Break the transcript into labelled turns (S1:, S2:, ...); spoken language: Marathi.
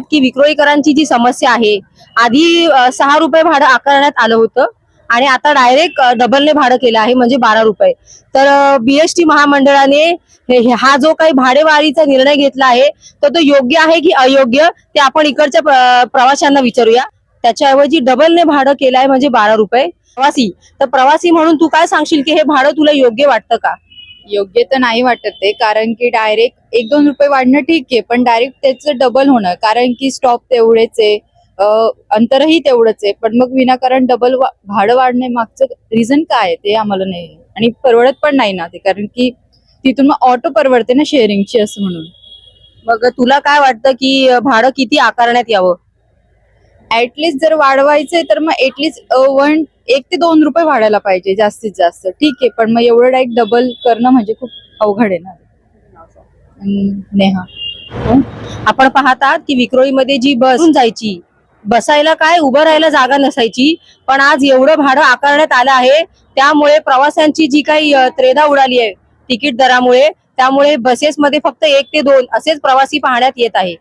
S1: की विक्रोळीकरांची जी समस्या आहे, आधी 6 रुपये भाडं आकारण्यात आलं होतं आणि आता डायरेक्ट डबलने भाडं केलं आहे, म्हणजे 12 रुपये. तर बीएसटी महामंडळाने हा जो काही भाडेवाढीचा निर्णय घेतला आहे, तर तो योग्य आहे की अयोग्य, ते आपण इकडच्या प्रवाशांना विचारूया. त्याच्याऐवजी डबलने भाडं केलं आहे, म्हणजे 12 रुपये. प्रवासी म्हणून तू काय सांगशील की हे भाडं तुला योग्य वाटतं का?
S2: योग्य तर नाही वाटत ते, कारण की डायरेक्ट 1-2 रुपये वाढणं ठीक आहे, पण डायरेक्ट त्याचं डबल होणं, कारण की स्टॉप तेवढेच आहे, अंतरही तेवढंच आहे, पण मग विनाकारण डबल भाडं वाढणे मागचं रिझन काय आहे ते आम्हाला नाही, आणि परवडत पण नाही ना ते, कारण की तिथून मग ऑटो परवडते ना शेअरिंगची, असं म्हणून.
S1: मग तुला काय वाटतं की भाडं किती आकारण्यात यावं?
S2: ऍटलिस्ट जर वाढवायचंय तर मग ऍटलिस्ट 1 ते 2 रुपये वाढायला पाहिजे जास्तीत जास्त, ठीक आहे, पण मग एवढं डायरेक्ट डबल करणं म्हणजे खूप अवघड आहे ना. नेहा.
S1: आपण पाहतात की विक्रोळीमध्ये जी बस जायची, बसायला काय उभं राहायला जागा नसायची, पण आज एवढं भाडं आकारण्यात आलं आहे. त्यामुळे प्रवाशांची जी काही त्रेधा उडाली आहे तिकीट दरामुळे, त्यामुळे बसेसमध्ये फक्त 1 ते 2 असेच प्रवासी पाहण्यात येत आहे.